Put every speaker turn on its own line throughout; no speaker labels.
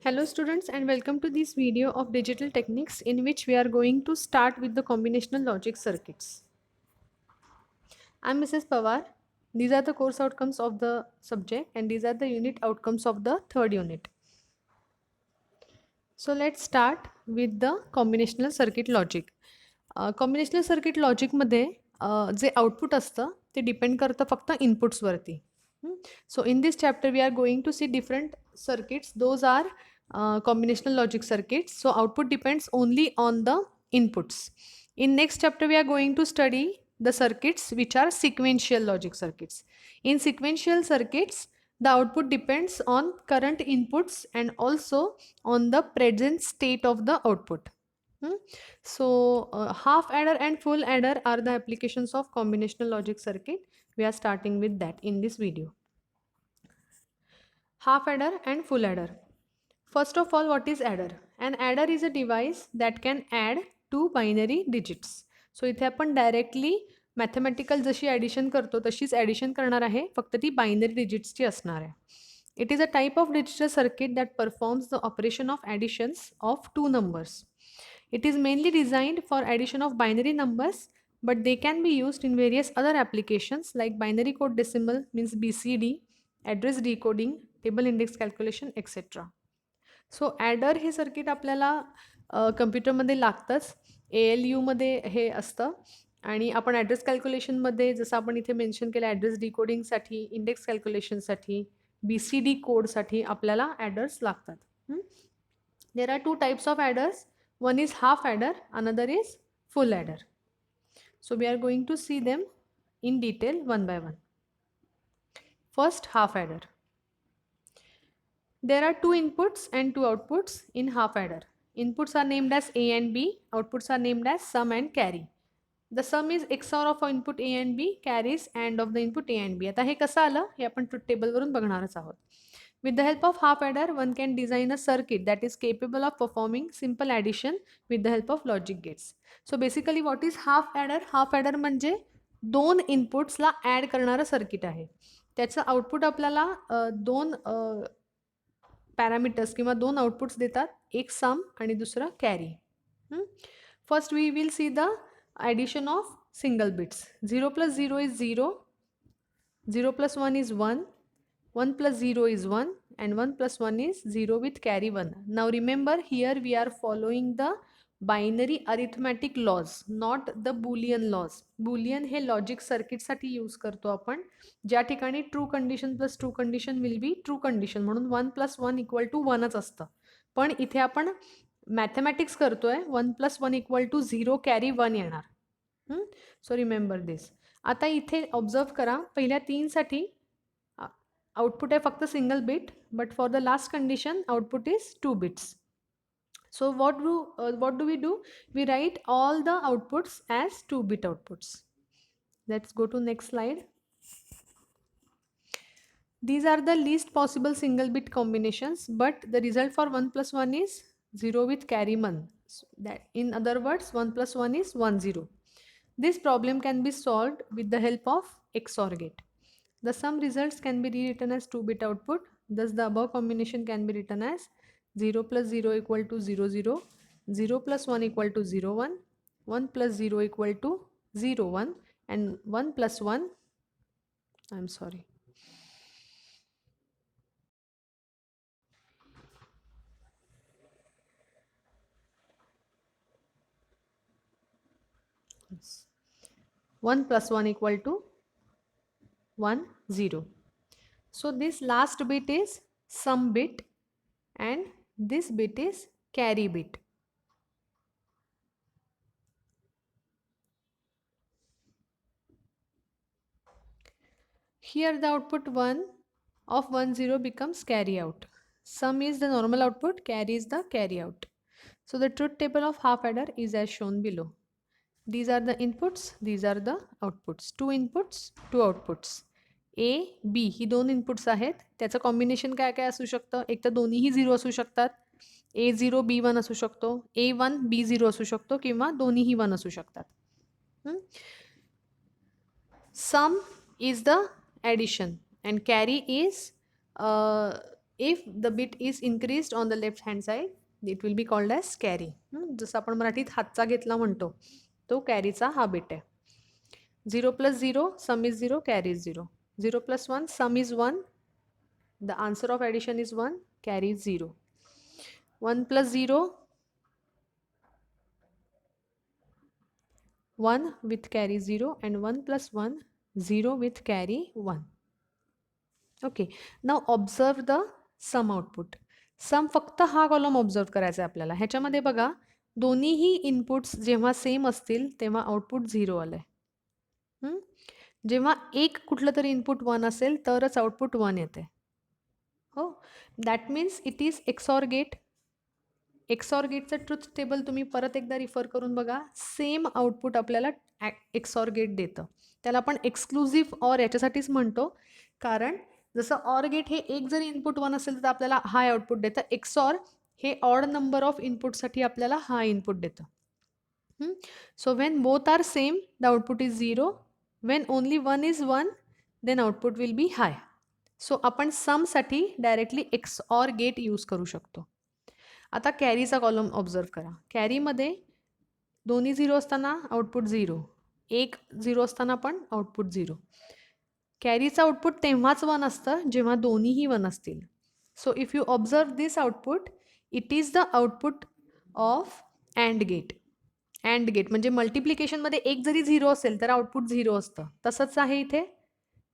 Hello students and welcome to this video of digital techniques in which we are going to start with the combinational logic circuits. I am Mrs. Pawar. These are the course outcomes of the subject and these are the unit outcomes of the third unit. So let's start with the combinational circuit logic. Combinational circuit logic मध्ये जे output असतं ते depend करतं फक्त इनपुट्सवरती. So in this chapter we are going to see different circuits. Those are combinational logic circuits. So output depends only on the inputs. In next chapter we are going to study the circuits which are sequential logic circuits. In sequential circuits the output depends on current inputs and also on the present state of the output. So half adder and full adder are the applications of combinational logic circuit. We are starting with that in this video. Half adder and full adder. First of all, what is adder? An adder is a device that can add two binary digits. So इथे आपण directly mathematical जशी addition करतो तशीच addition करणार आहे, फक्त ती binary digits ची असणार आहे. It is a type of digital circuit that performs the operation of additions of two numbers. It is mainly designed for addition of binary numbers, but they can be used in various other applications like binary code decimal means BCD, address decoding, table index calculation, etc. So adder हे circuit आपल्याला कम्प्युटरमध्ये लागतंच. ALUमध्ये हे असतं आणि आपण address कॅल्क्युलेशनमध्ये जसं आपण इथे मेन्शन केलं ॲड्रेस डिकोडिंगसाठी, इंडेक्स कॅल्क्युलेशनसाठी, BCD कोडसाठी आपल्याला ॲडर्स लागतात. There are two types of adders. One is half adder, another is full adder. So we are going to see them in detail one by one. First, half adder. There are two inputs and two outputs in half adder. Inputs are named as A and B, outputs are named as sum and carry. The sum is XOR of input A and B, carry is AND of the input A and B. आता हे कसं आलं हे आपण truth टेबलवरून बघणारच आहोत. With the help of half adder, one can design a circuit that is capable of performing simple addition with the help of logic gates. So basically what is half adder? Half adder म्हणजे दोन इनपुट्सला add करणारं circuit आहे. त्याचं output आपल्याला दोन parameters किंवा दोन outputs देतात, एक सम आणि दुसरं carry. First we will see the addition of single bits. 0 + 0 is 0, 0 + 1 is 1, 1 + 0 is 1 and 1 + 1 is 0 with carry 1. Now remember here we are following the binary arithmetic laws, not the Boolean laws. Boolean हे logic सर्किटसाठी use करतो आपण, ज्या ठिकाणी true condition plus true condition will be true condition, म्हणून 1 + 1 = 1च असतं. पण इथे आपण मॅथमॅटिक्स करतोय, 1 + 1 = 0, कॅरी 1 येणार. सो रिमेंबर दिस. आता इथे ऑब्झर्व करा, पहिल्या तीनसाठी आउटपुट आहे फक्त single bit, but for the last condition output is 2 bits. So what do we do? We write all the outputs as 2-bit outputs. Let's go to next slide. These are the least possible single bit combinations, but the result for 1 + 1 is 0 with carry 1. So that in other words 1 + 1 is 1 0. This problem can be solved with the help of XOR gate. The sum results can be rewritten as 2-bit output. Thus the above combination can be written as 0 + 0 = 0 0, 0 + 1 = 0 1, 1 + 0 = 0 1 and 1 + 1, I'm sorry. Yes. 1 + 1 = 1 0. So this last bit is sum bit and this bit is carry bit. Here the output 1 of 1 0 becomes carry out. Sum is the normal output, carry is the carry out. So the truth table of half adder is as shown below. These are the inputs, these are the outputs. 2 inputs, 2 outputs. A, B ही दोन inputs आहेत. त्याचं combination काय काय असू शकतं? एक तर दोन्हीही 0 असू शकतात. A0 B1 असू शकतो, A1 B0 असू शकतो किंवा दोन्हीही 1 असू शकतात. Sum is the addition and carry is if the bit is increased on the left hand side it will be called as carry. जसं आपण मराठीत हातचा घेतला म्हणतो, तो कॅरीचा हा बिट आहे. 0 + 0 सम is 0, carry is 0. 0 + 1 sum is 1, the answer of addition is 1, carry is 0. 1 + 0 1 with carry 0 and 1 + 1 0 with carry 1. Okay, now observe the sum output. सम फक्त हा कॉलम ऑब्झर्व करायचा आहे आपल्याला. ह्याच्यामध्ये बघा, दोन्हीही इनपुट्स जेव्हा सेम असतील तेव्हा आउटपुट 0 आलंय. जेव्हा एक कुठलं तरी इनपुट 1 असेल तरच आउटपुट 1 येते. हो, that means it is XOR gate. XOR गेटचं ट्रुथ टेबल तुम्ही परत एकदा रिफर करून बघा. सेम आउटपुट आपल्याला एक्सॉर गेट देतं. त्याला आपण एक्सक्लुझिव्ह ऑर याच्यासाठीच म्हणतो, कारण जसं ऑर गेट हे एक जरी इनपुट 1 असेल तर आपल्याला हाय आउटपुट देतं. एक्सॉर हे ऑड नंबर ऑफ इनपुटसाठी आपल्याला हाय इनपुट देतं. So when both are same the output is 0. When only 1 is 1 then output will be high. So आपण समसाठी डायरेक्टली एक्सऑर गेट यूज करू शकतो. आता कॅरीचा कॉलम ऑब्झर्व करा. कॅरीमध्ये दोन्ही 0 असताना आउटपुट 0, एक 0 असताना पण आउटपुट 0. कॅरीचं आउटपुट तेव्हाच 1 असतं जेव्हा दोन्हीही 1 असतील. So if you observe this output, it is the output of AND gate. AND gate म्हणजे मल्टिप्लिकेशनमध्ये एक जरी 0 असेल तर आउटपुट 0 असतं. तसंच आहे इथे,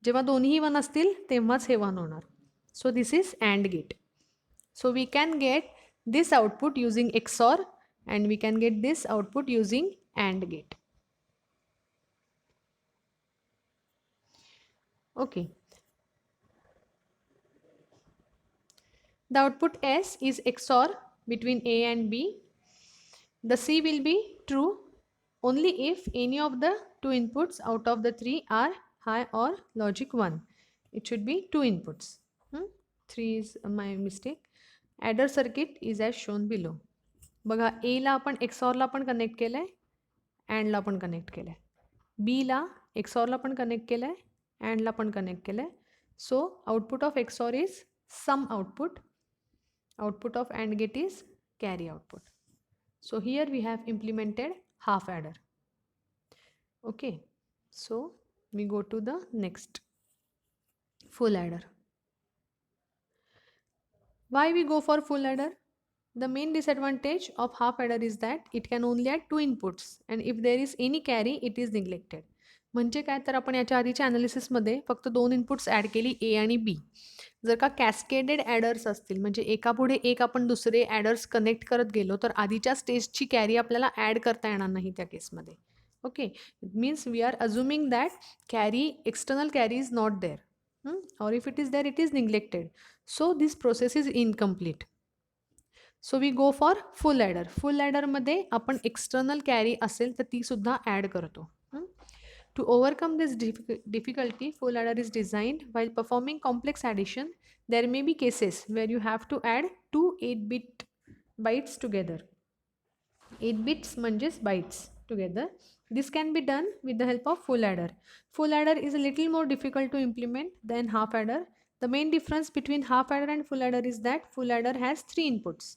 जेव्हा दोन्हीही 1 असतील तेव्हाच हे 1 होणार. So this is AND gate. So we can get this output using XOR and we can get this output using AND gate. Okay. The output S is XOR between A and B. The C will be true only if any of the two inputs out of the three are high or logic 1. It should be two inputs. 3 is my mistake. Adder circuit is as shown below. बघा, एला आपण एक्सॉरला पण connect केलं आहे, अँडला पण connect केलं आहे. बीला एक्सॉरला पण कनेक्ट केलं आहे, अँडला पण कनेक्ट केलं आहे. So output of XOR is sum output. Output of AND gate is carry output. So here we have implemented half adder. Okay, so we go to the next, full adder. Why we go for full adder? The main disadvantage of half adder is that it can only add 2 inputs and if there is any carry it is neglected. म्हणजे काय, तर आपण याच्या आधीच्या ॲनालिसिसमध्ये फक्त 2 inputs add केली, ए आणि बी. जर का कॅस्केडेड ॲडर्स असतील म्हणजे एकापुढे एक आपण दुसरे ॲडर्स कनेक्ट करत गेलो तर आधीच्या स्टेजची कॅरी आपल्याला ॲड करता येणार नाही त्या केसमध्ये. Okay, it means we are assuming that carry, external carry is not there, or if it is there it is neglected. So this process is incomplete. So we go for full adder. Full adder मध्ये आपण external carry असेल तर ती सुद्धा add करतो. To overcome this difficulty, full adder is designed. While performing complex addition, there may be cases where you have to add two 8-bit bytes together. 8 bits म्हणजेच bytes together. This can be done with the help of full adder. Full adder is a little more difficult to implement than half adder. The main difference between half adder and full adder is that full adder has 3 inputs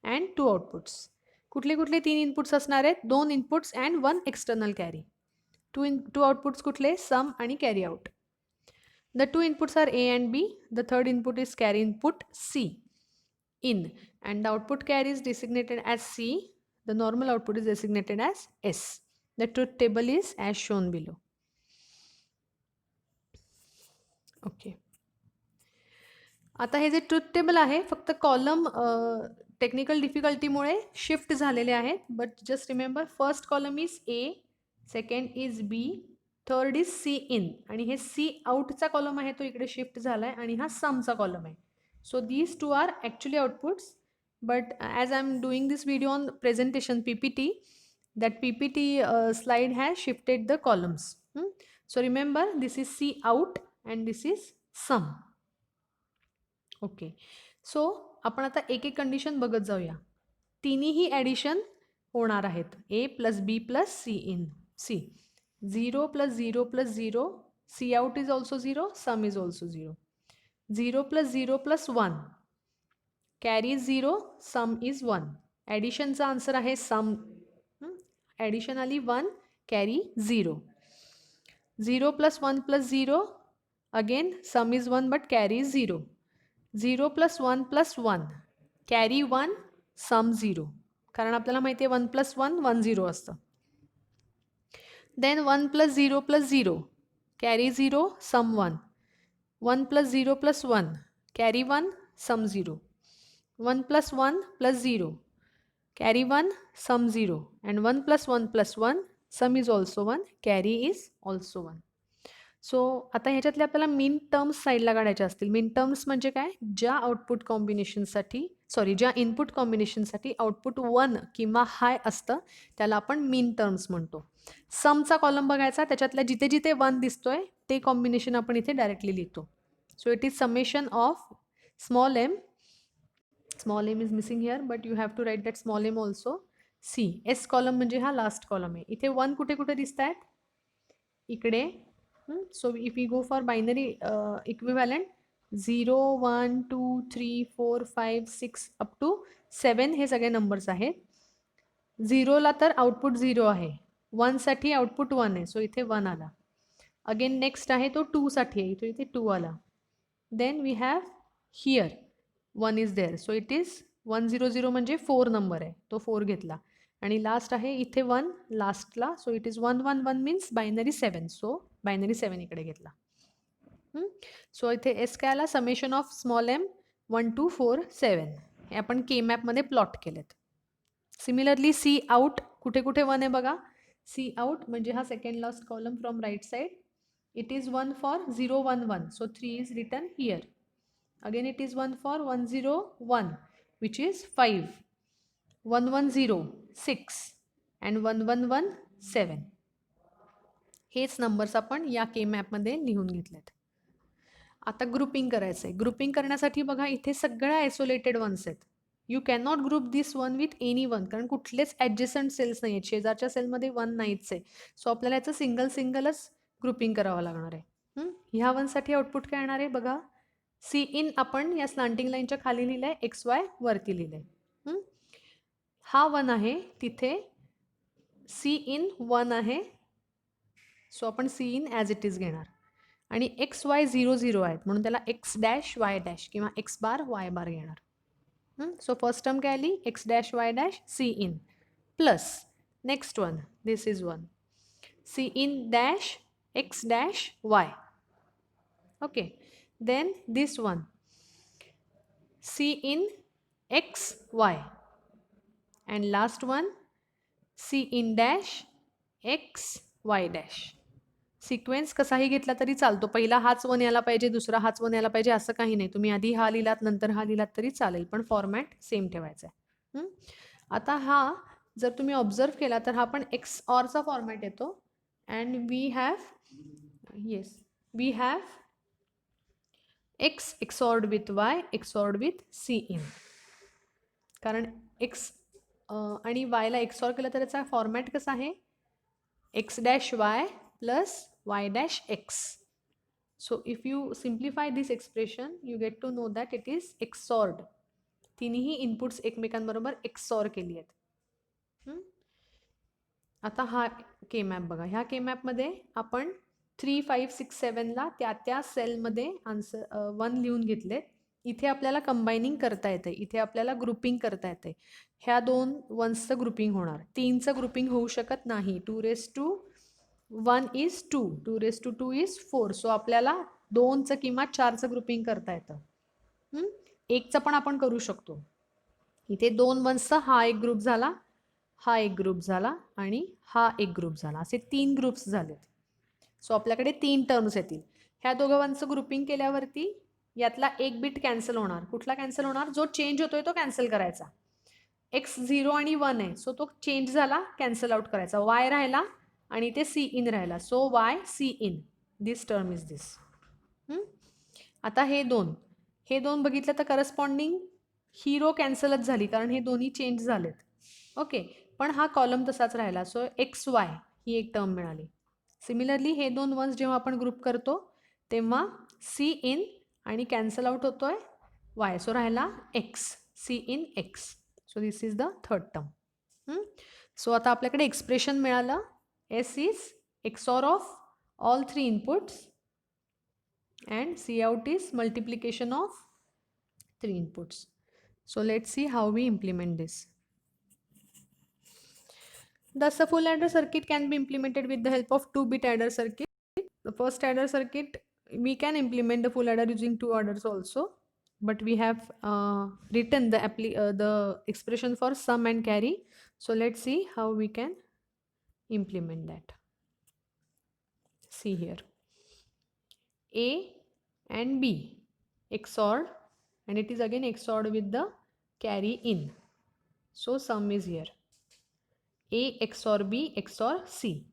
and 2 outputs. कुठले कुठले 3 inputs असणार आहेत? 2 inputs and 1 external carry. 2 outputs कुठले? Sum आणि carry out. The 2 inputs are A and B. The third input is carry input C in and the output carry is designated as C. The normal output is designated as S. The truth table is as shown below. Okay. आता हे जे truth table आहे फक्त column technical डिफिकल्टीमुळे shift झालेले आहेत. But just remember, first column is A, second is B, third is C in आणि हे C आउटचा column आहे तो इकडे शिफ्ट झाला आहे आणि हा समचा कॉलम आहे. So these two are actually outputs. But as I am doing this video on presentation PPT, that PPT slide has shifted the columns. So remember, this is C out and this is sum. Okay, so आपण आता एक एक condition बघत जाऊया. तिन्हीही addition होणार आहेत. A + B + C in. C 0 + 0 + 0, C out is also 0, sum is also 0. 0 + 0 + 1, carry 0, some is 1. ॲडिशनचा answer आहे सम. Addition आली 1, carry 0. 0 + 1 + 0, again some is 1 but carry is 0. 0 + 1 + 1, carry 1, sum 0. कारण आपल्याला माहिती आहे 1 + 1 1 0 असतं. Then 1 + 0 + 0, carry 0, sum 1. 1 + 0 + 1, carry 1, sum 0. 1 + 1 + 0, carry 1, sum 0. and 1 + 1 + 1, sum is also 1, carry is also 1. So आता ह्याच्यातले आपल्याला मिन टर्म्स साईडला काढायचे असतील. मिन टर्म्स म्हणजे काय? ज्या आउटपुट कॉम्बिनेशनसाठी ज्या इनपुट कॉम्बिनेशनसाठी आउटपुट 1 किंवा हाय असतं त्याला आपण मिन टर्म्स म्हणतो. समचा कॉलम बघायचा, त्याच्यातल्या जिथे जिथे 1 दिसतोय ते कॉम्बिनेशन आपण इथे डायरेक्टली लिहितो. So it is summation of small m is missing here but you have to write that small m also. C S column म्हणजे हा लास्ट कॉलम आहे. इथे 1 कुठे कुठे दिसत आहेत? इकडे. So if you go for binary equivalent 0 1 2 3 4 5 6 up to 7 हे सगळे नंबर्स आहेत. 0ला तर आउटपुट 0 आहे, 1 साठी आउटपुट 1 आहे, सो इथे 1 आला. अगेन नेक्स्ट आहे तो 2 साठी आहे, तो इथे 2 आला. Then we have here 1 is there, so it is 1 0 0 म्हणजे 4 नंबर आहे, तो 4 घेतला. आणि लास्ट आहे इथे 1 लास्टला, so it is 1 1 1 means binary 7, so binary 7 इकडे घेतला. सो इथे एस काय आला? Summation of small m 1 2 4 7. हे आपण के मॅपमध्ये प्लॉट केलेत. सिमिलरली सी आउट कुठे कुठे 1 आहे बघा. सी आउट म्हणजे हा second last column from right side. It is 1 for 0 1 1, so 3 is written here. Again it is 1 for 1 0 1, which is 5. 1 1 0 6 and 1 1 1 7. हेच नंबर्स आपण या के मॅपमध्ये लिहून घेतलेत. आता ग्रुपिंग करायचं आहे. ग्रुपिंग करण्यासाठी बघा इथे सगळ्या आयसोलेटेड वन्स आहेत. You can not group this one with any one, कारण कुठलेच ॲडजस्टंट सेल्स नाही आहेत, शेजारच्या सेलमध्ये 1 नाहीच आहे. सो आपल्याला याचं सिंगलच ग्रुपिंग करावं लागणार आहे. ह्या वनसाठी आउटपुट काय येणार आहे बघा. सी इन आपण या स्लांटिंग लाईनच्या खाली लिहिलंय, एक्स वाय वरती लिहिलंय. हा 1 आहे, तिथे सी इन 1 आहे, सो आपण C in as it is घेणार. आणि एक्स वाय 0 0 आहेत म्हणून त्याला एक्स डॅश वाय डॅश किंवा एक्स बार वाय बार घेणार. सो फर्स्ट टर्म काय आली? X dash y dash C in plus next one, this is 1, C in dash x dash y. ओके, then this one, C in x y, and last one, C in dash x y dash. Sequence कसाही घेतला तरी चालतो. पहिला हाच 1 यायला पाहिजे, दुसरा हाच 1 यायला पाहिजे असं काही नाही. तुम्ही आधी हा लिहिलात नंतर हा लिहिलात तरी चालेल, पण फॉर्मॅट सेम ठेवायचा आहे. आता हा जर तुम्ही ऑब्झर्व केला तर हा पण एक्स ऑरचा फॉर्मॅट येतो. And we have x XORed with y XORed with C in. कारण x आणि yला XOR केलं तर याचा फॉर्मॅट कसा आहे? x dash y plus y dash x. So if you simplify this expression you get to know that it is XORed. तिन्ही inputs एकमेकांबरोबर XOR केली आहेत. आता हा के मॅप बघा. ह्या के मॅपमध्ये आपण 3 5 6 7ला त्या सेलमध्ये आन्सर 1 लिहून घेतले. इथे आपल्याला कंबायनिंग करता येते, इथे आपल्याला ग्रुपिंग करता येते. ह्या 2 वन्सचं ग्रुपिंग होणार, 3चं ग्रुपिंग होऊ शकत नाही. 2^1 इज 2, 2^2 इज 4. सो आपल्याला 2चं किंवा 4चं ग्रुपिंग करता येतं. 1चं पण आपण करू शकतो. इथे 2 वन्सचा हा एक ग्रुप झाला, हा एक ग्रुप झाला आणि हा एक ग्रुप झाला, असे 3 ग्रुप्स झालेत. सो आपल्याकडे 3 टर्म्स येतील. ह्या दोघांचं ग्रुपिंग केल्यावरती यातला एक बिट कॅन्सल होणार. कुठला कॅन्सल होणार? जो चेंज होतोय तो कॅन्सल करायचा. एक्स 0 आणि 1 आहे, सो तो चेंज झाला, कॅन्सल आउट करायचा. वाय राहिला आणि ते सी इन राहिला, so Y C in, this term is this. आता हे दोन बघितलं तर करस्पॉन्डिंग ही रो कॅन्सलच झाली, कारण हे दोन्ही चेंज झालेत. ओके, पण हा कॉलम तसाच राहिला, सो एक्स वाय ही एक टर्म मिळाली. सिमिलरली हे 2 वन्स जेव्हा आपण ग्रुप करतो तेव्हा सी इन आणि कॅन्सल आउट होतोय वाय, सो राहिला x. C in X. So this is the third term. So आता आपल्याकडे एक्सप्रेशन मिळालं. S is XOR of all three inputs and C out is multiplication of three inputs. So let's see how we implement this. Thus a full adder circuit can be implemented with the help of 2-bit adder circuit. The first adder circuit, we can implement the full adder using 2 adders also, but we have written the expression for sum and carry. So let's see how we can implement that. See here, A and B XORed, and it is again XORed with the carry in. So sum is here, A XOR B XOR C.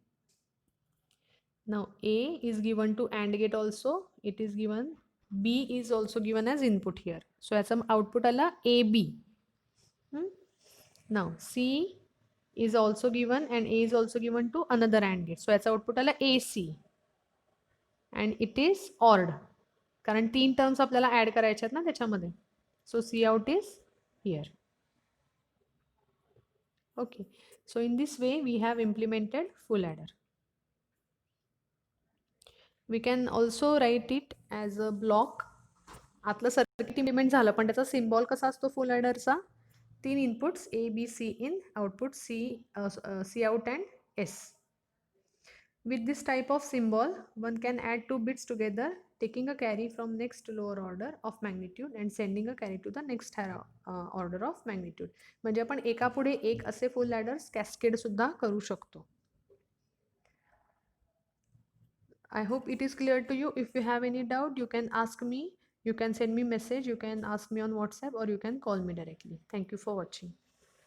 Now A is given to AND gate also, it is given, B is also given as input here. So as some output ala AB. Now C is also given and A is also given to another AND gate. So as output ala AC. And it is ORed. कारण 3 terms आपल्याला add करायचे आहेत ना त्याच्यामध्ये. So C out is here. Okay. So in this way we have implemented full adder. We can also write it as a block. आतलं circuit implement झालं पण त्याचा सिम्बॉल कसा असतो फुल ॲडरचा? 3 inputs A, B, C in, output C out and S. With this type of symbol, one can add 2 bits together, taking a carry from next lower order of magnitude and sending a carry to the next higher order of magnitude. म्हणजे आपण एका पुढे एक असे फुल ॲडर्स cascade सुद्धा करू शकतो. I hope it is clear to you. If you have any doubt, you can ask me. You can send me message. You can ask me on WhatsApp or you can call me directly. Thank you for watching.